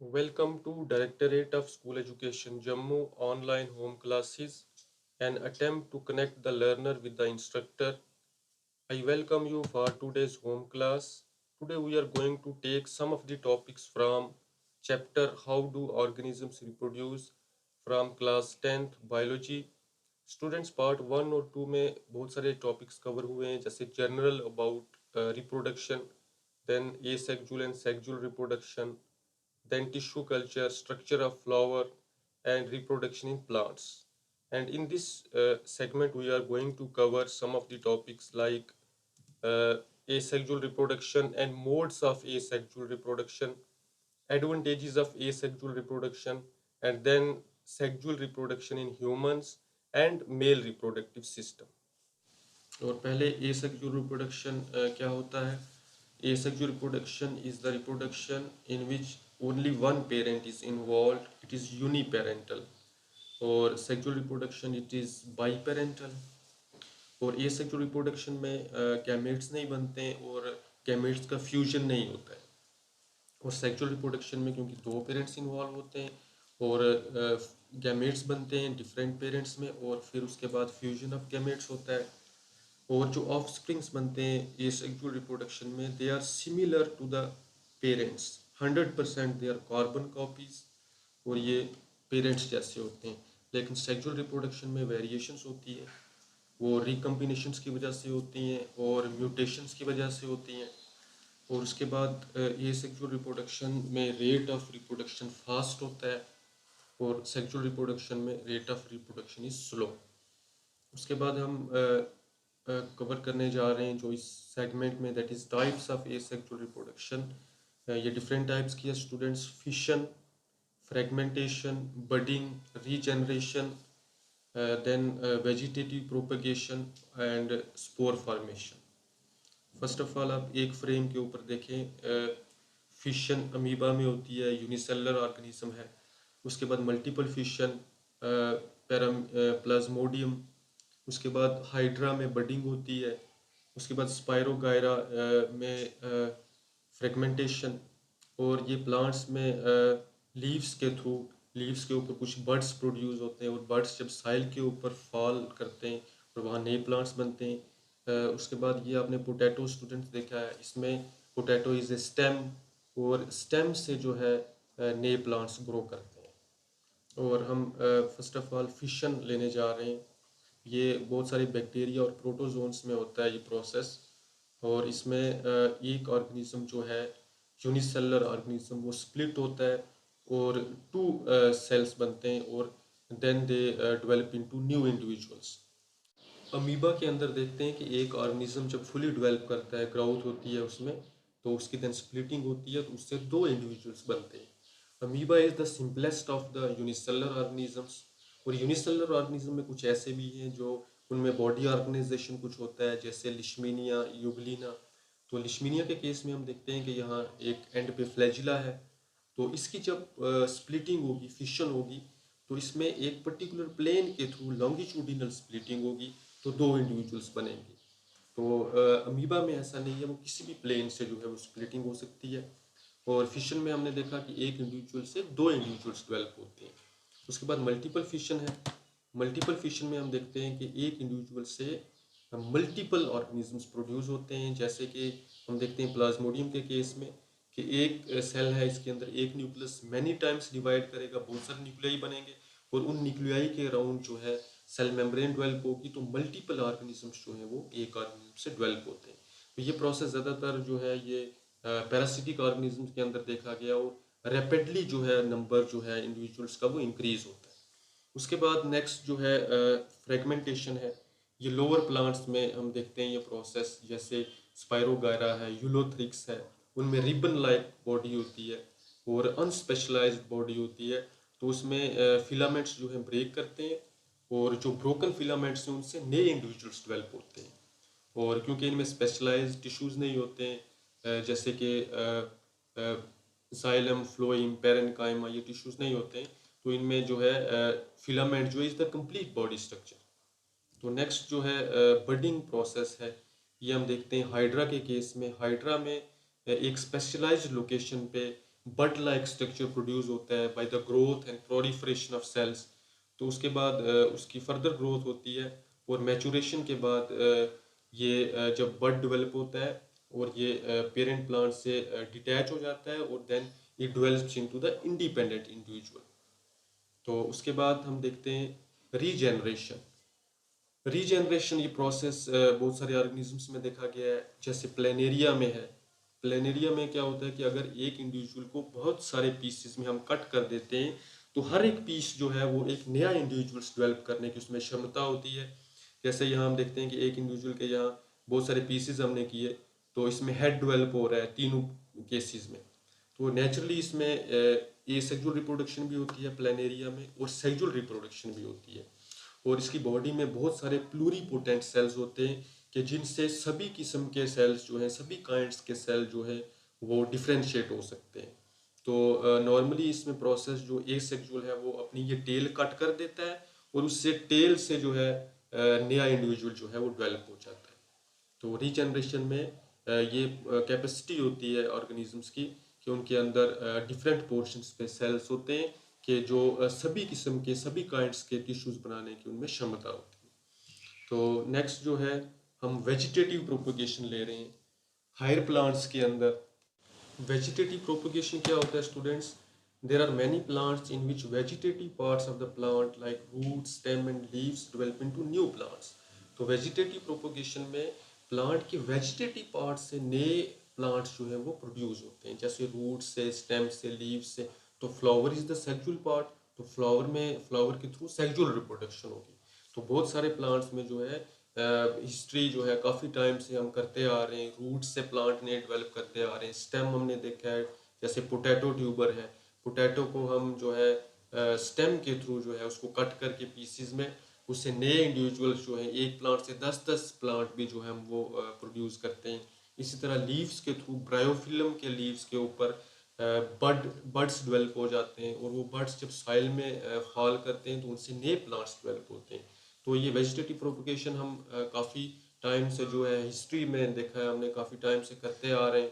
Welcome to Directorate of School Education Jammu online home classes, an attempt to connect the learner with the instructor. I welcome you for today's home class. Today we are going to take some of the topics from chapter How Do Organisms Reproduce from class 10th Biology. Students part 1 और 2 में बहुत सारे topics cover हुए हैं जैसे general about reproduction, then asexual and sexual reproduction, then tissue culture, structure of flower, and reproduction in plants. And in this segment, we are going to cover some of the topics like uh, asexual reproduction and modes of asexual reproduction, advantages of asexual reproduction, and then sexual reproduction in humans and male reproductive system. और पहले asexual reproduction क्या होता है? Asexual reproduction is the reproduction in which only one parent is involved. It is uniparental. और sexual reproduction it is biparental. और asexual reproduction में gametes नहीं बनते हैं और gametes का fusion नहीं होता है. और सेक्सुअल रिप्रोडक्शन में क्योंकि दो पेरेंट्स इन्वॉल्व होते हैं और गैमेट्स बनते हैं डिफरेंट पेरेंट्स में और फिर उसके बाद फ्यूजन ऑफ गैमेट्स होता है और जो ऑफस्प्रिंग्स बनते हैं ये सेक्सुअल रिप्रोडक्शन में they are similar to the parents 100% they are carbon copies और ये पेरेंट्स जैसे होते हैं. लेकिन सेक्सुअल रिप्रोडक्शन में वेरिएशंस होती है, वो रिकम्बिनेशंस की वजह से होती हैं और म्यूटेशंस की वजह से होती हैं. और उसके बाद ये सेक्सुअल रिप्रोडक्शन में रेट ऑफ रिप्रोडक्शन फास्ट होता है और सेक्सुअल रिप्रोडक्शन में rate of reproduction is slow. उसके बाद हम कवर करने जा रहे हैं जो इस सेगमेंट में that is types of asexual reproduction. ये डिफरेंट टाइप्स की है students. Fission, fragmentation, budding, regeneration, then vegetative propagation and spore formation. First of all आप एक फ्रेम के ऊपर देखें. फिशन अमीबा में होती है, यूनिसेलुलर ऑर्गेनिज्म है. उसके बाद मल्टीपल फिशन, प्लाज्मोडियम. उसके बाद हाइड्रा में बडिंग होती है. उसके बाद स्पायरोगायरा में फ्रेगमेंटेशन. और ये प्लांट्स में लीव्स के थ्रू लीव्स के ऊपर कुछ बड्स प्रोड्यूस होते हैं और बड्स जब साइल के ऊपर फॉल करते हैं और वहाँ नए प्लांट्स बनते हैं. उसके बाद ये आपने पोटैटो स्टूडेंट्स देखा है, इसमें पोटैटो इज ए स्टेम और स्टेम से जो है नए प्लांट्स ग्रो करते हैं. और हम फर्स्ट ऑफ ऑल फिशन लेने जा रहे हैं. ये बहुत सारे बैक्टीरिया और प्रोटोजोन्स में होता है ये प्रोसेस. और इसमें एक ऑर्गेनिज्म जो है यूनिसेलुलर ऑर्गेनिज्म वो स्प्लिट होता है और टू सेल्स बनते हैं और then they develop into new individuals. Amoeba के अंदर देखते हैं कि एक ऑर्गेनिज्म जब फुली डेवलप करता है, ग्रोथ होती है उसमें, तो उसकी देन स्प्लिटिंग होती है तो उससे दो इंडिविजुअल्स बनते हैं. Amoeba is the simplest of the unicellular organisms. और यूनिसेलुलर ऑर्गेनिज्म में कुछ ऐसे भी हैं जो उनमें बॉडी ऑर्गेनाइजेशन कुछ होता है जैसे लिशमीनिया, यूगलिना. तो लिशमीनिया के केस में हम देखते हैं कि यहाँ एक एंड पे फ्लैजिला है. तो इसकी जब स्प्लिटिंग होगी, फिशन होगी, तो इसमें एक पर्टिकुलर प्लेन के थ्रू लॉन्गिट्यूडिनल स्प्लिटिंग होगी तो दो इंडिविजुअल्स बनेंगे. तो अमीबा में ऐसा नहीं है, वो किसी भी प्लेन से जो है वो स्प्लिटिंग हो सकती है. और फिशन में हमने देखा कि एक इंडिविजुअल से दो इंडिविजुअल्स डेवलप होते हैं. उसके बाद मल्टीपल फिशन है. मल्टीपल फिशन में हम देखते हैं कि एक इंडिविजुअल से मल्टीपल ऑर्गेनिजम्स प्रोड्यूस होते हैं. जैसे कि हम देखते हैं प्लाज्मोडियम के केस में कि एक सेल है, इसके अंदर एक न्यूक्लियस मैनी टाइम्स डिवाइड करेगा, बहुत सारे न्यूक्लियाई बनेंगे और उन न्यूक्लियाई के अराउंड जो है सेल मेम्ब्रेन डेवलप होगी. तो मल्टीपल ऑर्गेनिजम्स जो है वो एक ऑर्गेनिज्म से डेवलप होते हैं. तो ये प्रोसेस ज़्यादातर जो है ये पैरासिटिक ऑर्गेनिजम्स के अंदर देखा गया और रैपिडली जो है नंबर जो है इंडिविजुअल्स का वो इंक्रीज होता है. उसके बाद नेक्स्ट जो है फ्रेगमेंटेशन है. ये लोअर प्लांट्स में हम देखते हैं ये प्रोसेस, जैसे स्पायरोगायरा है, यूलोथ्रिक्स है, उनमें रिबन लाइक बॉडी होती है और अनस्पेशलाइज्ड बॉडी होती है. तो उसमें फिलामेंट्स जो है ब्रेक करते हैं और जो ब्रोकन फिलामेंट्स हैं उनसे नए इंडिविजुअल्स डेवलप होते हैं. और क्योंकि इनमें स्पेशलाइज्ड टिश्यूज़ नहीं होते हैं, जैसे कि जाइलम, फ्लोएम, पेरेन्काइमा, ये टिश्यूज़ नहीं होते हैं, तो इनमें जो है फिलामेंट जो is the complete body structure. तो नेक्स्ट जो है बडिंग प्रोसेस है. ये हम देखते हैं हाइड्रा के केस में. हाइड्रा में एक स्पेशलाइज्ड लोकेशन पे बड लाइक स्ट्रक्चर प्रोड्यूस होता है by the growth and proliferation of cells. तो उसके बाद उसकी फर्दर ग्रोथ होती है, और मैचुरेशन के बाद जब बड डेवलप होता है और ये पेरेंट प्लांट से डिटैच हो जाता है, और then it develops into the independent individual. तो उसके बाद हम देखते हैं रीजेनरेशन। रीजेनरेशन ये प्रोसेस बहुत सारे ऑर्गेनिजम्स में देखा गया है, जैसे प्लेनेरिया में है। प्लेनेरिया में क्या होता है कि अगर एक इंडिविजुअल को बहुत सारे पीसेस में हम कट कर देते हैं, तो हर एक पीस जो है वो एक नया इंडिविजुअल्स डेवलप करने की उसमें क्षमता होती है। जैसे यहाँ हम देखते हैं कि एक इंडिविजुअल के यहाँ बहुत सारे पीसेस हमने किए, तो इसमें हेड डेवलप हो रहा है तीनों केसेस में। तो नेचुरली इसमें ये सेक्सुअल रिप्रोडक्शन भी होती है प्लेनेरिया में, और सेक्सुअल रिप्रोडक्शन भी होती है। और इसकी बॉडी में बहुत सारे प्लूरीपोटेंट सेल्स होते हैं कि जिनसे सभी किस्म के सेल्स जो हैं, सभी काइंड्स के सेल जो है वो डिफ्रेंशिएट हो सकते हैं। तो नॉर्मली इसमें प्रोसेस जो ए सेक्सुअल है वो अपनी ये टेल कट कर देता है, और उससे टेल से जो है नया इंडिविजुअल जो है वो डेवलप हो जाता है। तो रीजनरेशन में ये कैपेसिटी होती है ऑर्गेनिजम्स की कि उनके अंदर डिफरेंट पोर्शंस पे सेल्स होते हैं कि जो सभी किस्म के सभी काइंड्स के टिश्यूज बनाने की उनमें क्षमता होती है। तो नेक्स्ट जो है हम वेजिटेटिव प्रोपोगेशन ले रहे हैं हायर प्लांट्स के अंदर। वेजिटेटिव प्रोपोगेशन क्या होता है students? There are many plants in which vegetative parts of the plant like root stem and leaves develop into new plants. तो वेजिटेटिव प्रोपोगेशन में प्लांट के वेजिटेटिव पार्ट से नए प्लांट्स जो है वो प्रोड्यूस होते हैं, जैसे रूट से, स्टेम से, लीव से। तो flower is the sexual part, तो फ्लावर के थ्रू सेक्सुअल रिप्रोडक्शन होगी। तो बहुत सारे प्लांट्स में जो है हिस्ट्री जो है काफ़ी टाइम से हम करते आ रहे हैं, रूट से प्लांट ने डेवलप करते आ रहे हैं। स्टेम हमने देखा है, जैसे पोटैटो ट्यूबर है, पोटैटो को हम जो है स्टेम के थ्रू जो है उसको कट करके पीसीज में उससे नए इंडिविजुअल्स जो है, एक प्लांट से 10-10 प्लांट भी जो है हम वो प्रोड्यूस करते हैं। इसी तरह लीव्स के थ्रू ब्रायोफिल्म के लीव्स के ऊपर बड्स डेवलप हो जाते हैं, और वो बड्स जब सॉइल में फॉल करते हैं तो उनसे नए प्लांट्स डेवलप होते हैं। तो ये वेजिटेटिव प्रोपोगेशन हम काफ़ी टाइम से जो है हिस्ट्री में देखा है, हमने काफ़ी टाइम से करते आ रहे हैं।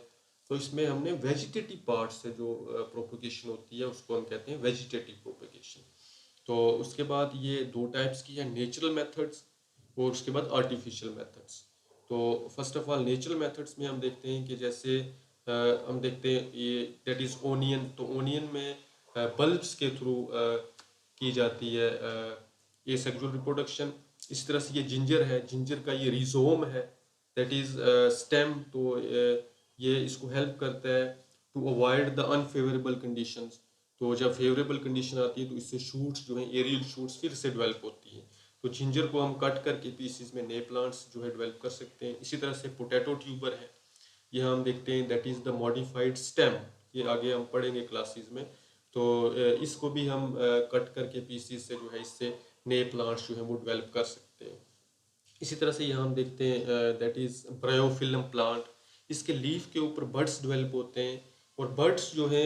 तो इसमें हमने वेजिटेटिव पार्ट से जो प्रोपोगेशन होती है उसको हम कहते हैं वेजिटेटिव प्रोपोगेशन। तो उसके बाद ये दो टाइप्स की है, नेचुरल मेथड्स और उसके बाद आर्टिफिशियल मेथड्स। तो first of all natural methods में हम देखते हैं कि जैसे हम देखते हैं ये दैट इज़ ओनियन। तो ओनियन में बल्ब्स के थ्रू की जाती है ये सेक्सुअल रिप्रोडक्शन। इसी तरह से ये जिंजर है, जिंजर का ये रिजोम है दैट इज़ स्टेम। तो ये इसको हेल्प करता है to avoid the unfavourable conditions. तो जब फेवरेबल कंडीशन आती है तो इससे शूट्स जो हैं, एरियल शूट्स फिर से डेवलप होती हैं। तो जिंजर को हम कट करके पीसीज में नए प्लांट्स जो है डेवलप कर सकते हैं। इसी तरह से पोटैटो ट्यूबर है, ये हम देखते हैं that is the modified stem. ये आगे हम पढ़ेंगे क्लासेस में। तो इसको भी हम कट करके पीसीज से जो है इससे नए प्लांट्स जो हैं वो डेवलप कर सकते हैं। इसी तरह से यहाँ हम देखते हैं दैट इज़ ब्रायोफिल्म प्लांट। इसके लीफ के ऊपर बड्स डेवलप होते हैं, और बड्स जो है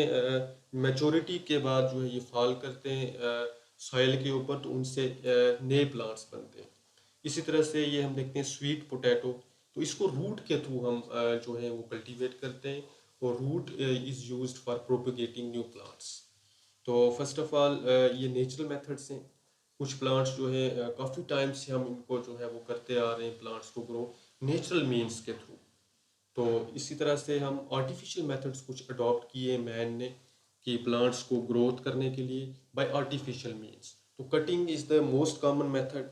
मैच्योरिटी के बाद जो है ये फॉल करते हैं सॉइल के ऊपर, तो उनसे नए प्लांट्स बनते हैं। इसी तरह से ये हम देखते हैं स्वीट पोटैटो। तो इसको रूट के थ्रू हम जो है वो कल्टीवेट करते हैं, और root is used for propagating new plants. तो फर्स्ट ऑफ ऑल ये नेचुरल मेथड्स हैं। कुछ प्लांट्स जो है काफ़ी टाइम से हम इनको जो है वो करते आ रहे हैं, प्लांट्स को ग्रो नेचुरल मीन्स के थ्रू। तो इसी तरह से हम आर्टिफिशियल मेथड्स कुछ अडॉप्ट किए मैन ने कि प्लांट्स को ग्रोथ करने के लिए बाय आर्टिफिशियल मीन्स। तो cutting is the most common method.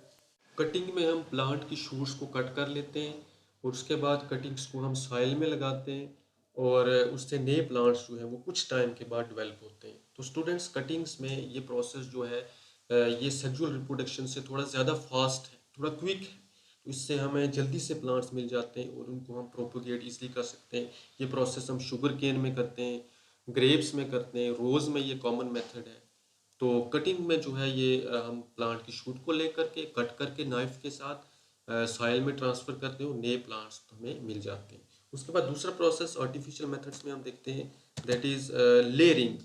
Cutting में हम प्लांट की शूट्स को कट कर लेते हैं, और उसके बाद कटिंग्स को हम सॉइल में लगाते हैं, और उससे नए प्लांट्स जो हैं वो कुछ टाइम के बाद डेवलप होते हैं। तो स्टूडेंट्स कटिंग्स में ये प्रोसेस जो है ये सेक्सुअल रिप्रोडक्शन से थोड़ा ज़्यादा फास्ट है, थोड़ा क्विक है। तो इससे हमें जल्दी से प्लांट्स मिल जाते हैं और उनको हम प्रोपोगेट ईजिली कर सकते हैं। ये प्रोसेस हम शुगर केन में करते हैं, ग्रेप्स में करते हैं, रोज़ में ये कॉमन मेथड है। तो कटिंग में जो है ये हम प्लांट की शूट को लेकर के कट करके नाइफ के साथ सॉइल में ट्रांसफ़र करते हैं, और नए प्लांट्स हमें मिल जाते हैं। उसके बाद दूसरा प्रोसेस आर्टिफिशियल मेथड्स में हम देखते हैं दैट इज़ लेयरिंग।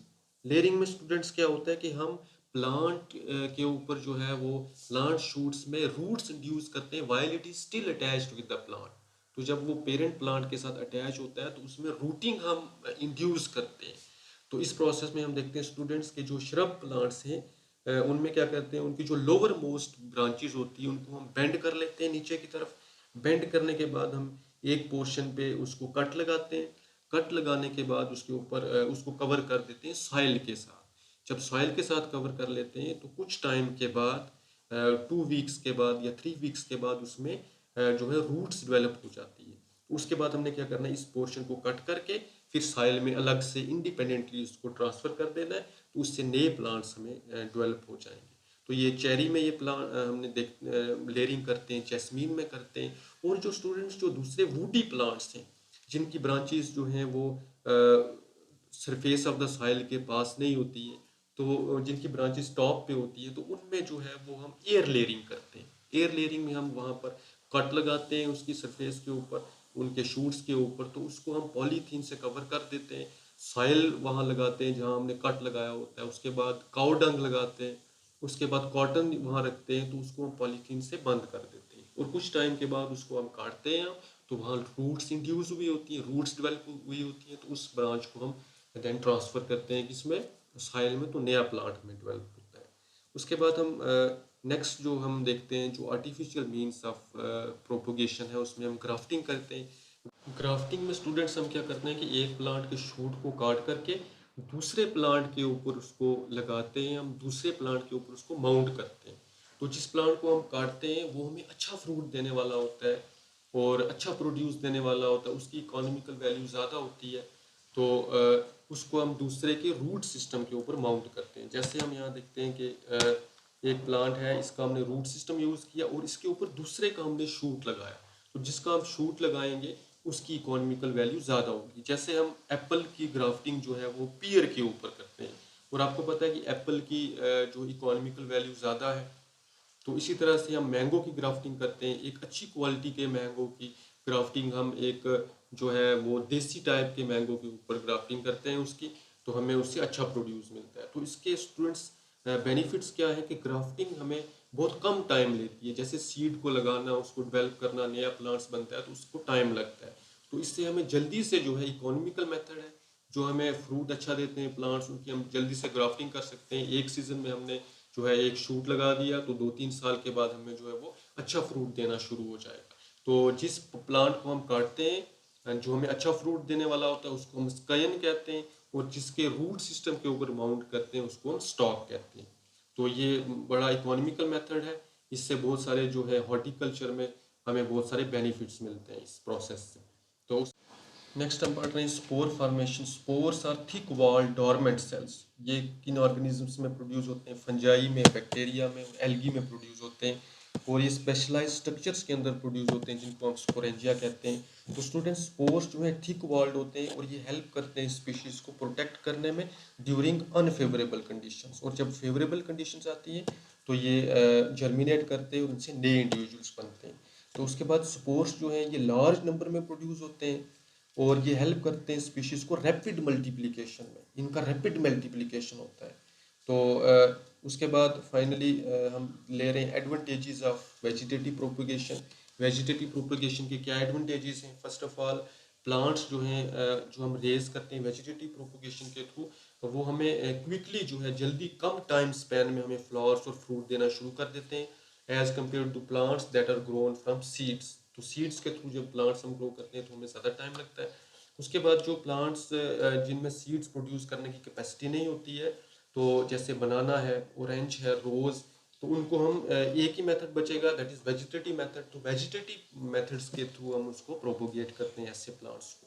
लेयरिंग में स्टूडेंट्स क्या होता है कि हम प्लांट के ऊपर जो है वो प्लांट शूट्स में रूट्स इंड्यूस करते हैं while it is still attached with the plant. तो जब वो पेरेंट प्लांट के साथ अटैच होता है तो उसमें रूटिंग हम इंड्यूस करते हैं। तो इस प्रोसेस में हम देखते हैं स्टूडेंट्स के जो श्रब प्लांट्स हैं उनमें क्या करते हैं, उनकी जो लोअर मोस्ट ब्रांचेस होती है उनको हम बेंड कर लेते हैं नीचे की तरफ। बेंड करने के बाद हम एक पोर्शन पे उसको कट लगाते हैं। कट लगाने के बाद उसके ऊपर उसको कवर कर देते हैं सॉइल के साथ। जब सॉइल के साथ कवर कर लेते हैं तो कुछ टाइम के बाद 2 वीक्स के बाद या 3 वीक्स के बाद उसमें जो है रूट्स डेवलप हो जाती है। उसके बाद हमने क्या करना है, इस पोर्शन को कट करके फिर सॉइल में अलग से इंडिपेंडेंटली उसको ट्रांसफर कर देना है, तो उससे नए प्लांट्स हमें डेवलप हो जाएंगे। तो ये चेरी में ये प्लांट हमने लेयरिंग करते हैं, जैस्मीन में करते हैं। और जो स्टूडेंट्स जो दूसरे वुडी प्लांट्स हैं जिनकी ब्रांचेस जो हैं वो सरफेस ऑफ द सॉइल के पास नहीं होती है, तो जिनकी ब्रांचेस टॉप पे होती है, तो उनमें जो है वो हम एयर लेयरिंग करते हैं। एयर लेयरिंग में हम वहाँ पर कट लगाते हैं उसकी सरफेस के ऊपर, उनके शूट्स के ऊपर, तो उसको हम पॉलीथीन से कवर कर देते हैं। सॉइल वहाँ लगाते हैं जहाँ हमने कट लगाया होता है, उसके बाद काऊ डंग लगाते हैं, उसके बाद कॉटन वहाँ रखते हैं, तो उसको हम पॉलीथीन से बंद कर देते हैं। और कुछ टाइम के बाद उसको हम काटते हैं, तो वहाँ रूट्स इंड्यूस हुई होती हैं, रूट्स डेवलप हुई होती हैं, तो उस ब्रांच को हम देन ट्रांसफ़र करते हैं किसमें, सॉइल में, तो नया प्लांट में डेवलप होता है। उसके बाद हम नेक्स्ट जो हम देखते हैं जो आर्टिफिशियल मीन्स ऑफ प्रोपोगेशन है, उसमें हम ग्राफ्टिंग करते हैं। ग्राफ्टिंग में स्टूडेंट्स हम क्या करते हैं कि एक प्लांट के शूट को काट करके दूसरे प्लांट के ऊपर उसको लगाते हैं, हम दूसरे प्लांट के ऊपर उसको माउंट करते हैं। तो जिस प्लांट को हम काटते हैं वो हमें अच्छा फ्रूट देने वाला होता है और अच्छा प्रोड्यूस देने वाला होता है, उसकी इकोनॉमिकल वैल्यू ज़्यादा होती है, तो उसको हम दूसरे के रूट सिस्टम के ऊपर माउंट करते हैं। जैसे हम यहाँ देखते हैं कि एक प्लांट है, इसका हमने रूट सिस्टम यूज़ किया और इसके ऊपर दूसरे का हमने शूट लगाया, तो जिसका हम शूट लगाएंगे उसकी इकोनॉमिकल वैल्यू ज़्यादा होगी। जैसे हम एप्पल की ग्राफ्टिंग जो है वो पीयर के ऊपर करते हैं, और आपको पता है कि एप्पल की जो इकोनॉमिकल वैल्यू ज़्यादा है, तो इसी तरह से हम मैंगो की ग्राफ्टिंग करते हैं। एक अच्छी क्वालिटी के मैंगो की ग्राफ्टिंग हम एक जो है वो देसी टाइप के मैंगो के ऊपर ग्राफ्टिंग करते हैं उसकी, तो हमें उससे अच्छा प्रोड्यूस मिलता है। तो इसके स्टूडेंट्स बेनिफिट्स क्या है कि ग्राफ्टिंग हमें बहुत कम टाइम लेती है। जैसे सीड को लगाना, उसको डेवलप करना, नया प्लांट्स बनता है, तो उसको टाइम लगता है। तो इससे हमें जल्दी से जो है इकोनॉमिकल मेथड है, जो हमें फ्रूट अच्छा देते हैं प्लांट्स, उनकी हम जल्दी से ग्राफ्टिंग कर सकते हैं। एक सीजन में हमने जो है एक शूट लगा दिया, तो 2-3 साल के बाद हमें जो है वो अच्छा फ्रूट देना शुरू हो जाएगा। तो जिस प्लांट को हम काटते हैं जो हमें अच्छा फ्रूट देने वाला होता है उसको हम स्कायन कहते हैं, और जिसके रूट सिस्टम के ऊपर माउंट करते हैं उसको हम स्टॉक कहते हैं। तो ये बड़ा इकोनॉमिकल मेथड है। इससे बहुत सारे जो है हॉर्टिकल्चर में हमें बहुत सारे बेनिफिट्स मिलते हैं इस प्रोसेस से। तो नेक्स्ट हम पढ़ रहे हैं spore formation. Spores are thick wall dormant cells. ये किन ऑर्गेनिजम्स में प्रोड्यूस होते हैं? फंजाई में, बैक्टीरिया में, एल्गी में प्रोड्यूस होते हैं, और ये स्पेशलाइज स्ट्रक्चर्स के अंदर प्रोड्यूस होते हैं जिनको हम स्पोरेंजिया कहते हैं। तो स्टूडेंट्स स्पोर्स जो है थिक वॉल्ड होते हैं और ये हेल्प करते हैं स्पीशीज को प्रोटेक्ट करने में ड्यूरिंग अनफेवरेबल कंडीशंस, और जब फेवरेबल कंडीशंस आती हैं तो ये जर्मिनेट करते हैं और उनसे नए इंडिविजुअल्स बनते हैं। तो उसके बाद स्पोर्स जो है ये लार्ज नंबर में प्रोड्यूस होते हैं और ये हेल्प करते हैं स्पीशीज को रैपिड मल्टीप्लिकेशन में, इनका रैपिड मल्टीप्लिकेशन होता है। तो उसके बाद फाइनली हम ले रहे हैं advantages of vegetative propagation. Vegetative propagation के क्या एडवांटेजेस हैं? फर्स्ट ऑफ ऑल प्लांट्स जो हैं जो हम रेज करते हैं वेजिटेटिव प्रोपगेशन के थ्रू, वो हमें क्विकली जो है जल्दी कम टाइम स्पैन में हमें फ्लावर्स और फ्रूट देना शुरू कर देते हैं as compare to plants that are grown from seeds. तो सीड्स के थ्रू जब प्लांट्स हम ग्रो करते हैं तो हमें ज़्यादा टाइम लगता है। उसके बाद जो प्लांट्स जिनमें सीड्स प्रोड्यूस करने की कैपेसिटी नहीं होती है, तो जैसे बनाना है, ऑरेंज है, रोज़, तो उनको हम एक ही मेथड बचेगा दैट इज़ वेजिटेटिव मेथड। तो वेजिटेटिव मेथड्स के थ्रू हम उसको प्रोपोगेट करते हैं ऐसे प्लांट्स को।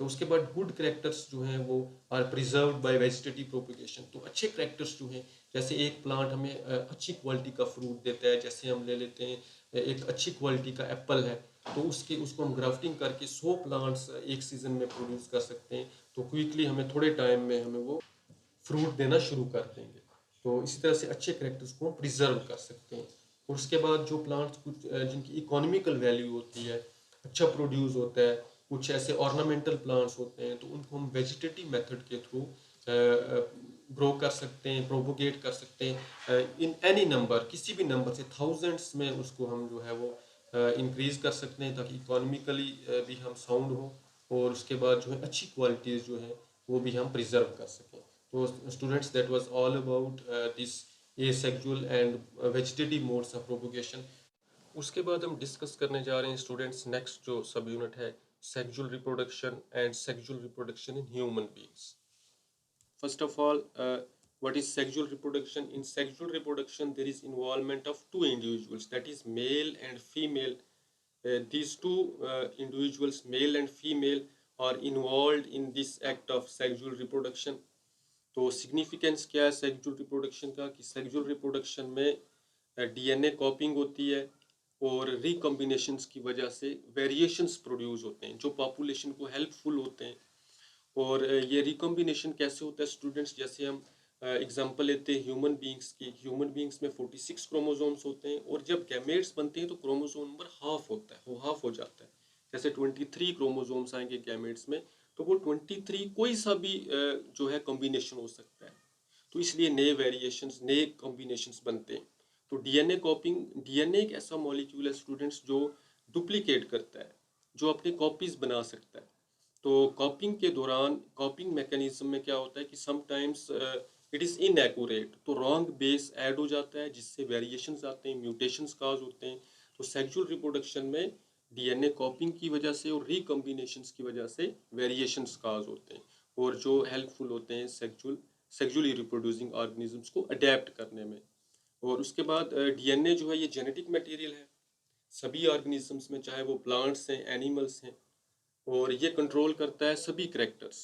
तो उसके बाद गुड करेक्टर्स जो हैं वो are preserved by vegetative propagation. तो अच्छे करेक्टर्स जो हैं, जैसे एक प्लांट हमें अच्छी क्वालिटी का फ्रूट देता है, जैसे हम ले लेते हैं एक अच्छी क्वालिटी का एप्पल है, तो उसको हम ग्राफ्टिंग करके 100 प्लांट्स एक सीजन में प्रोड्यूस कर सकते हैं। तो क्विकली हमें थोड़े टाइम में हमें वो फ्रूट देना शुरू कर देंगे। तो इसी तरह से अच्छे करेक्टर्स को प्रिजर्व कर सकते हैं। और उसके बाद जो प्लांट्स कुछ जिनकी इकोनॉमिकल वैल्यू होती है, अच्छा प्रोड्यूस होता है, कुछ ऐसे ऑर्नामेंटल प्लांट्स होते हैं, तो उनको हम वेजिटेटिव मेथड के थ्रू ग्रो कर सकते हैं, प्रोपोगेट कर सकते हैं इन एनी नंबर, किसी भी नंबर से थाउजेंड्स में उसको हम जो है वो इंक्रीज कर सकते हैं, ताकि इकोनॉमिकली भी हम साउंड हो, और उसके बाद जो है अच्छी क्वालिटीज़ जो है वो भी हम प्रिजर्व कर सकें। तो students, that was all about this asexual and vegetative modes of propagation. उसके बाद हम डिस्कस करने जा रहे हैं स्टूडेंट्स नेक्स्ट जो सब यूनिट है, sexual reproduction and sexual reproduction in human beings. First of all, what is sexual reproduction? In sexual reproduction, there is involvement of two individuals, that is male and female. These two individuals, male and female, are involved in this act of sexual reproduction. तो significance क्या है sexual reproduction का कि sexual reproduction में DNA कॉपिंग होती है और रिकॉम्बिनेशंस की वजह से वेरिएशंस प्रोड्यूस होते हैं जो पॉपुलेशन को हेल्पफुल होते हैं। और ये रिकॉम्बिनेशन कैसे होता है स्टूडेंट्स, जैसे हम एग्जांपल लेते हैं ह्यूमन बीइंग्स की। ह्यूमन बीइंग्स में 46 क्रोमोसोम्स होते हैं और जब गैमेट्स बनते हैं तो क्रोमोसोम नंबर हाफ होता है, वो हाफ हो जाता है। जैसे 23 क्रोमोसोम्स आएंगे गैमेट्स में, तो वो 23 कोई सा भी जो है कॉम्बिनेशन हो सकता है। तो इसलिए नए वेरिएशंस, नए कॉम्बिनेशंस बनते हैं। तो डीएनए कॉपिंग, डीएनए एक ऐसा मॉलिक्यूल है स्टूडेंट्स जो डुप्लीकेट करता है, जो अपनी कॉपीज बना सकता है। तो कॉपिंग के दौरान, कॉपिंग मैकेनिज्म में क्या होता है कि समटाइम्स इट इज़ इनएक्यूरेट, तो रॉन्ग बेस ऐड हो जाता है जिससे वेरिएशंस आते हैं, म्यूटेशंस काज होते हैं। तो सेक्सुअल रिप्रोडक्शन में डीएनए कॉपिंग की वजह से और रिकॉम्बिनेशंस की वजह से वेरिएशंस काज होते हैं और जो हेल्पफुल होते हैं सेक्सुअली रिप्रोड्यूसिंग ऑर्गेनिजम्स को अडेप्ट करने में। और उसके बाद डीएनए जो है ये जेनेटिक मटेरियल है सभी ऑर्गेनिजम्स में, चाहे वो प्लांट्स हैं, एनिमल्स हैं, और ये कंट्रोल करता है सभी करेक्टर्स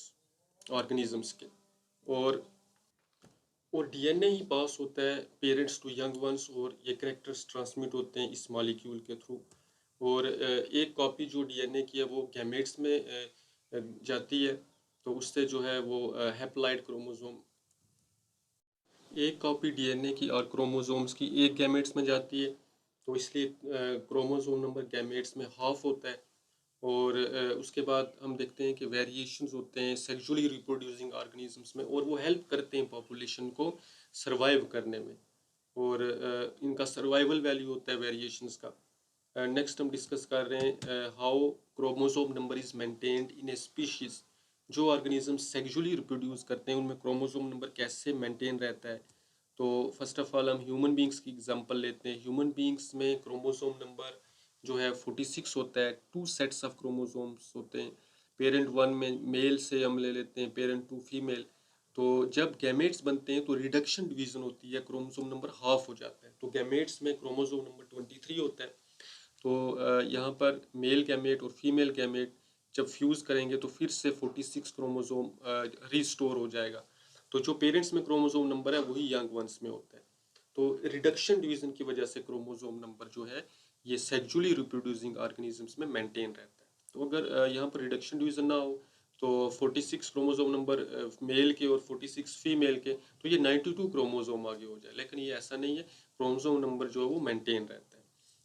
ऑर्गेनिजम्स के। और डीएनए ही पास होता है पेरेंट्स टू यंग वंस और ये करेक्टर्स ट्रांसमिट होते हैं इस मॉलिक्यूल के थ्रू। और एक कॉपी जो डीएनए की है वो गैमेट्स में जाती है, तो उससे जो है वो हैप्लॉइड क्रोमोसोम, एक कॉपी डीएनए की और क्रोमोसोम्स की एक गैमेट्स में जाती है, तो इसलिए क्रोमोसोम नंबर गैमेट्स में हाफ होता है। और उसके बाद हम देखते हैं कि वेरिएशंस होते हैं सेक्सुअली रिप्रोड्यूसिंग ऑर्गेनिजम्स में और वो हेल्प करते हैं पॉपुलेशन को सरवाइव करने में। और इनका सर्वाइवल वैल्यू होता है वेरिएशंस का। नेक्स्ट हम डिस्कस कर रहे हैं how chromosome number is maintained in A species. जो ऑर्गेनिज्म सेक्सुअली रिप्रोड्यूस करते हैं उनमें क्रोमोसोम नंबर कैसे मेंटेन रहता है। तो फर्स्ट ऑफ ऑल हम ह्यूमन बींग्स की एग्जांपल लेते हैं। ह्यूमन बींग्स में क्रोमोसोम नंबर जो है 46 होता है, 2 सेट्स ऑफ क्रोमोसोम्स होते हैं। पेरेंट 1 में मेल से हम ले लेते हैं, पेरेंट 2 फीमेल। तो जब गैमेट्स बनते हैं तो रिडक्शन डिवीजन होती है, क्रोमोसोम नंबर हाफ हो जाता है। तो गैमेट्स में क्रोमोसोम नंबर 23 होता है। तो यहाँ पर मेल गैमेट और फीमेल गैमेट जब फ्यूज़ करेंगे तो फिर से 46 क्रोमोसोम रिस्टोर हो जाएगा। तो जो पेरेंट्स में क्रोमोसोम नंबर है वही यंग वंस में होता है। तो रिडक्शन डिवीजन की वजह से क्रोमोसोम नंबर जो है ये सेक्सुअली रिप्रोड्यूसिंग ऑर्गेनिजम्स में मेंटेन रहता है। तो अगर यहाँ पर रिडक्शन डिवीजन ना हो तो 46 क्रोमोसोम नंबर मेल के और 46 फीमेल के, तो ये 92 क्रोमोसोम आगे हो जाए, लेकिन ये ऐसा नहीं है, क्रोमोसोम नंबर जो है वो मेंटेन रहता है।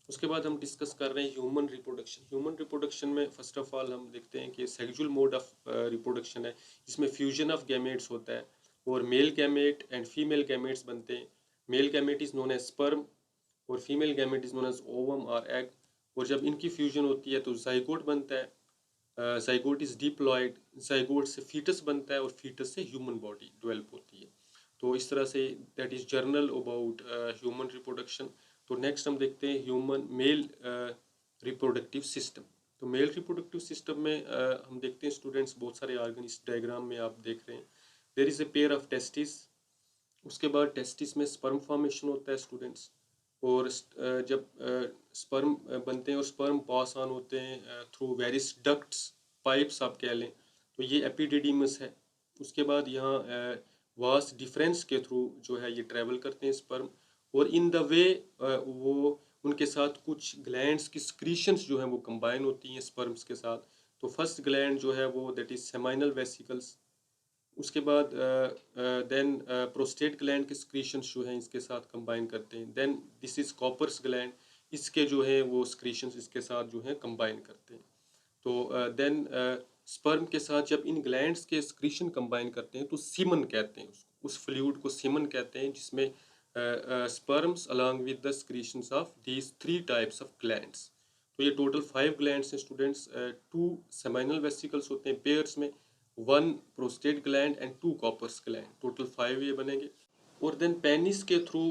उसके बाद हम डिस्कस कर रहे हैं ह्यूमन रिप्रोडक्शन। ह्यूमन रिप्रोडक्शन में फर्स्ट ऑफ ऑल हम देखते हैं कि सेक्सुअल मोड ऑफ रिप्रोडक्शन है, इसमें फ्यूजन ऑफ गैमेट्स होता है और male gamete and female gametes बनते हैं। Male gamete is known as sperm और female gamete is known as ovum और एग। और जब इनकी फ्यूजन होती है तो जाइगोट बनता है, जाइगोट इज डिप्लॉयड, जाइगोट से फीटस बनता है और फीटस से ह्यूमन बॉडी डेवलप होती है। तो इस तरह say that is journal about human reproduction. तो नेक्स्ट हम देखते हैं ह्यूमन मेल रिप्रोडक्टिव सिस्टम। तो मेल रिप्रोडक्टिव सिस्टम में हम देखते हैं स्टूडेंट्स बहुत सारे ऑर्गन इस डायग्राम में आप देख रहे हैं। There is a pair of testis, उसके बाद टेस्टिस में स्पर्म फॉर्मेशन होता है स्टूडेंट्स। और जब स्पर्म बनते हैं और स्पर्म पास ऑन होते हैं थ्रू वेरियस डक्ट्स, पाइप्स आप कह लें, तो ये एपिडिडीमस है। उसके बाद यहाँ वास डिफरेंस के थ्रू जो है ये ट्रैवल करते हैं स्पर्म, और इन द वे वो उनके साथ कुछ ग्लैंड्स की स्क्रीशंस जो हैं वो कंबाइन होती हैं स्पर्म्स के साथ। तो फर्स्ट ग्लैंड जो है वो दैट इज सेमाइनल वेसिकल्स। उसके बाद देन प्रोस्टेट ग्लैंड के स्क्रीशंस जो हैं इसके साथ कंबाइन करते हैं। Then this is Cowper's gland, इसके जो है वो स्क्रीशंस इसके साथ जो है कंबाइन करते हैं। तो देन स्पर्म के साथ जब इन ग्लैंड्स के स्क्रीशन कंबाइन करते हैं तो सीमन कहते हैं उसको, उस फ्लूइड को सीमन कहते हैं, जिसमें sperms along with the secretions of these 3 types of glands. तो ये टोटल 5 ग्लैंड्स हैं स्टूडेंट्स। 2 सेमाइनल वेसिकल्स होते हैं पेयर्स में, 1 prostate gland and 2 Cowper's gland, total 5 ये बनेंगे। और देन पेनिस के थ्रू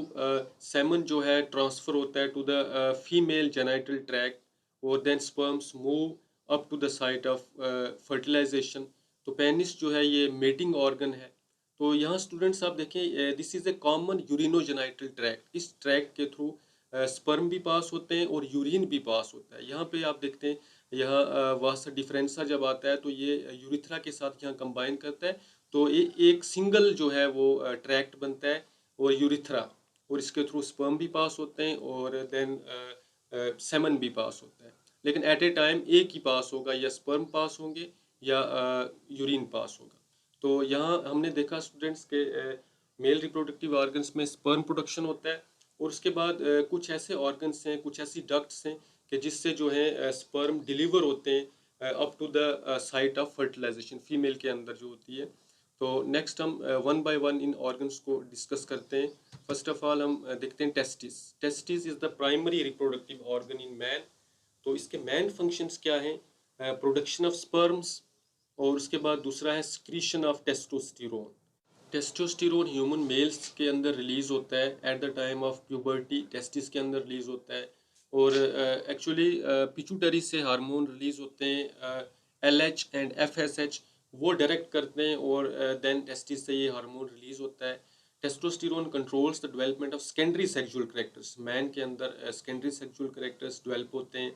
सेमन जो है ट्रांसफर होता है to the female genital tract, और then sperms move up to the site of fertilisation. तो पेनिस जो है ये मेटिंग ऑर्गन है। तो यहाँ स्टूडेंट्स आप देखें, this is a common urinogenital tract. इस ट्रैक्ट के थ्रू स्पर्म भी पास होते हैं और यूरिन भी पास होता है। यहाँ पे आप देखते हैं, यहाँ वासा डिफरेंसा जब आता है तो ये यूरिथ्रा के साथ यहाँ कंबाइन करता है, तो एक सिंगल जो है वो ट्रैक्ट बनता है और यूरिथ्रा, और इसके थ्रू स्पर्म भी पास होते हैं और देन सेमन भी पास होता है। लेकिन एट ए टाइम एक ही पास होगा, या स्पर्म पास होंगे या यूरिन पास होगा। तो यहाँ हमने देखा स्टूडेंट्स के मेल रिप्रोडक्टिव ऑर्गन्स में स्पर्म प्रोडक्शन होता है, और उसके बाद कुछ ऐसे ऑर्गन्स हैं, कुछ ऐसी डक्ट्स हैं कि जिससे जो है स्पर्म डिलीवर होते हैं up to the site of fertilisation, female के अंदर जो होती है। तो नेक्स्ट हम वन बाय वन इन ऑर्गन्स को डिस्कस करते हैं। फर्स्ट ऑफ ऑल हम देखते हैं testis. Testis is the primary reproductive organ in man. तो इसके मेन फंक्शंस क्या हैं? प्रोडक्शन ऑफ स्पर्म्स, और उसके बाद दूसरा है secretion of testosterone. Testosterone human mails के अंदर रिलीज होता है at the time of puberty, testis के अंदर रिलीज होता है। और एक्चुअली पिट्यूटरी से हार्मोन रिलीज होते हैं, LH एंड FSH, वो डायरेक्ट करते हैं, और देन टेस्टिस से ये हार्मोन रिलीज होता है। Testosterone controls the development of secondary sexual characters. Man के अंदर सेकेंडरी सेक्सुअल कैरेक्टर्स डेवलप होते हैं,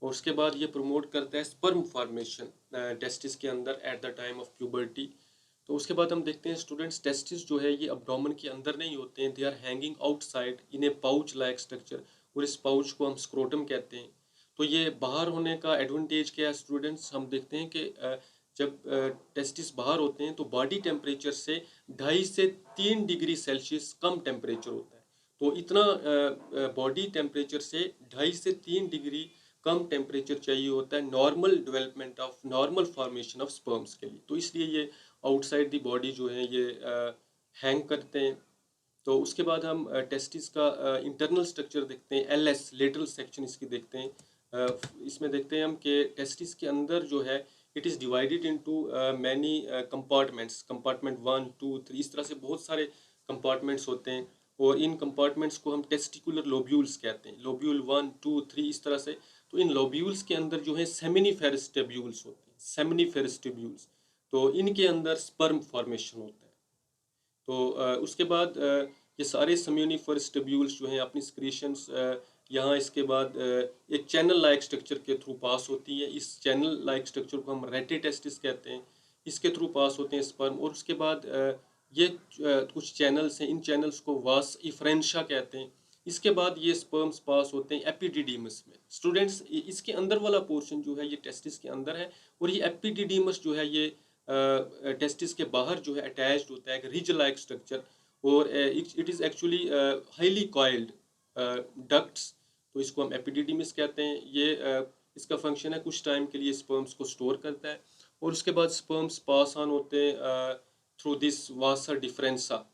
और उसके बाद ये प्रमोट करता है स्पर्म फॉर्मेशन टेस्टिस के अंदर at the time of puberty. तो उसके बाद हम देखते हैं स्टूडेंट्स, टेस्टिस जो है ये अब्डोमेन के अंदर नहीं होते हैं, they are hanging outside in a pouch like structure, और इस पाउच को हम स्क्रोटम कहते हैं। तो ये बाहर होने का एडवांटेज क्या है स्टूडेंट्स? हम देखते हैं कि जब टेस्टिस बाहर होते हैं तो बॉडी टेम्परेचर से 2.5 से 3 डिग्री सेल्सियस कम टेम्परेचर होता है। तो इतना बॉडी टेम्परेचर से 2.5 से 3 डिग्री कम टेम्परेचर चाहिए होता है normal development of, normal formation of sperms के लिए। तो इसलिए ये आउटसाइड दी बॉडी जो है ये हैंग करते हैं। तो उसके बाद हम टेस्टिस का इंटरनल स्ट्रक्चर देखते हैं, LS लेटरल सेक्शन इसकी देखते हैं। इसमें देखते हैं हम कि टेस्टिस के अंदर जो है it is divided into many compartments, compartment 1 2 3, इस तरह से बहुत सारे कंपार्टमेंट्स होते हैं, और इन कंपार्टमेंट्स को हम टेस्टिकुलर लोब्यूल्स कहते हैं, लोब्यूल 1 2 3 इस तरह से। तो इन लोब्यूल्स के अंदर जो है सेमिनिफेरस ट्यूब्यूल्स होते हैं, सेमिनिफेरस ट्यूब्यूल्स। तो इनके अंदर स्पर्म फॉर्मेशन होता है। तो उसके बाद ये सारे सेम्यूनिफरस ट्यूब्यूल्स जो हैं अपनी सिक्रीशंस यहाँ इसके बाद एक चैनल लाइक स्ट्रक्चर के थ्रू पास होती है। इस चैनल लाइक स्ट्रक्चर को हम रेटिटेस्टिस कहते हैं, इसके थ्रू पास होते हैं स्पर्म। और उसके बाद ये कुछ चैनल्स हैं, इन चैनल्स को वास इफ्रेंशा कहते हैं। इसके बाद ये स्पर्म्स पास होते हैं एपिडिडीमस में। स्टूडेंट्स, इसके अंदर वाला पोर्शन जो है ये टेस्टिस के अंदर है, और ये एपिडिडीमस जो है ये टेस्टिस के बाहर जो है अटैच्ड होता है, एक रिज लाइक स्ट्रक्चर, और it is actually highly coiled ducts. तो इसको हम एपिडिडीमिस कहते हैं। ये इसका फंक्शन है कुछ टाइम के लिए स्पर्म्स को स्टोर करता है, और उसके बाद स्पर्म्स पास ऑन होते हैं थ्रू दिस वासा डिफरेंसा,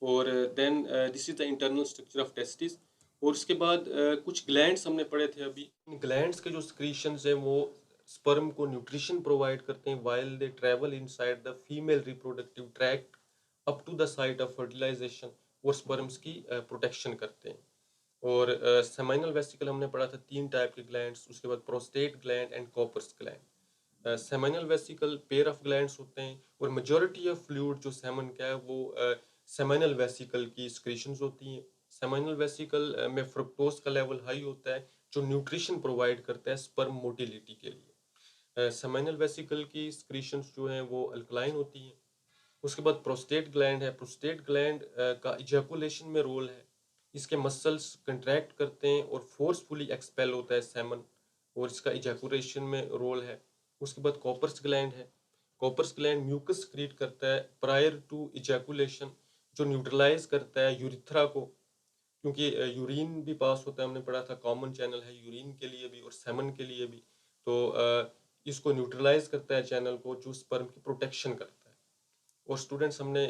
और then this is the internal structure of testis. और उसके बाद कुछ ग्लैंड्स हमने पढ़े थे अभी। इन ग्लैंड्स के जो सिक्रीशंस हैं वो स्पर्म को न्यूट्रिशन प्रोवाइड करते हैं while they travel inside the female reproductive tract up to the site of fertilisation, और स्पर्म्स की प्रोटेक्शन करते हैं। और सेमाइनल वेसिकल हमने पढ़ा था 3 टाइप के ग्लैंड्स, उसके बाद prostate gland and Cowper's gland. Seminal vesicle pair of glands होते हैं, और मेजॉरिटी ऑफ फ्लूइड जो सेमन का है वो सेमाइनल वेसिकल की सिक्रीशंस होती हैं। सेमाइनल वेसिकल में फ्रुक्टोज का लेवल हाई होता है जो न्यूट्रिशन प्रोवाइड करता है स्पर्म मोटिलिटी के लिए। सेमाइनल वेसिकल की सिक्रीशंस जो हैं वो अल्कलाइन होती हैं। उसके बाद प्रोस्टेट ग्लैंड है। प्रोस्टेट ग्लैंड का इजैकुलेशन में रोल है, इसके मसल्स कंट्रैक्ट करते हैं और फोर्सफुली एक्सपेल होता है सेमन, और इसका इजैकुलेशन में रोल है। उसके बाद कॉपर्स ग्लैंड है। कॉपर्स ग्लैंड म्यूकस सक्रीट करता है प्रायर टू इजैकुलेशन, जो न्यूट्रलाइज करता है यूरिथ्रा को, क्योंकि यूरिन भी पास होता है, हमने पढ़ा था कॉमन चैनल है यूरिन के लिए भी और सेमन के लिए भी। तो इसको न्यूट्रलाइज करता है चैनल को, जो स्पर्म की प्रोटेक्शन करता है। और स्टूडेंट्स, हमने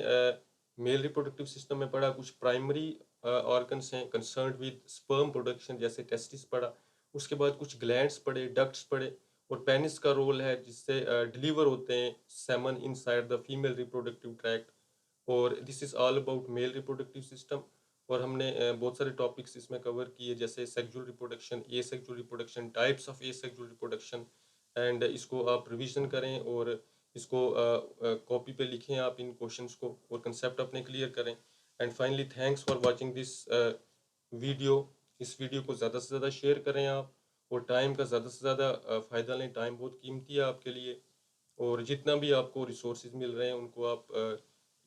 मेल रिप्रोडक्टिव सिस्टम में पढ़ा कुछ प्राइमरी ऑर्गन्स हैं कंसर्न्ड विद स्पर्म प्रोडक्शन, जैसे टेस्टिस पढ़ा। उसके बाद कुछ ग्लैंड्स पढ़े, डक्ट्स पढ़े, और पेनिस का रोल है जिससे डिलीवर होते हैं semen inside the female reproductive tract, और this is all about male reproductive system. और हमने बहुत सारे टॉपिक्स इसमें कवर किए, जैसे sexual reproduction, asexual reproduction, types of asexual reproduction. And इसको आप रिवीजन करें और इसको कॉपी पे लिखें आप इन क्वेश्चंस को, और कंसेप्ट अपने क्लियर करें। And finally thanks for watching this video. इस वीडियो को ज़्यादा से ज़्यादा शेयर करें आप, और टाइम का ज़्यादा से ज़्यादा फ़ायदा लें। टाइम बहुत कीमती है आपके लिए, और जितना भी आपको रिसोर्सेज मिल रहे हैं उनको आप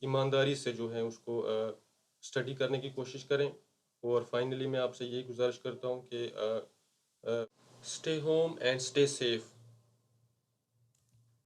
ईमानदारी से जो है उसको स्टडी करने की कोशिश करें। और फाइनली मैं आपसे यही गुजारिश करता हूँ कि stay home and stay safe.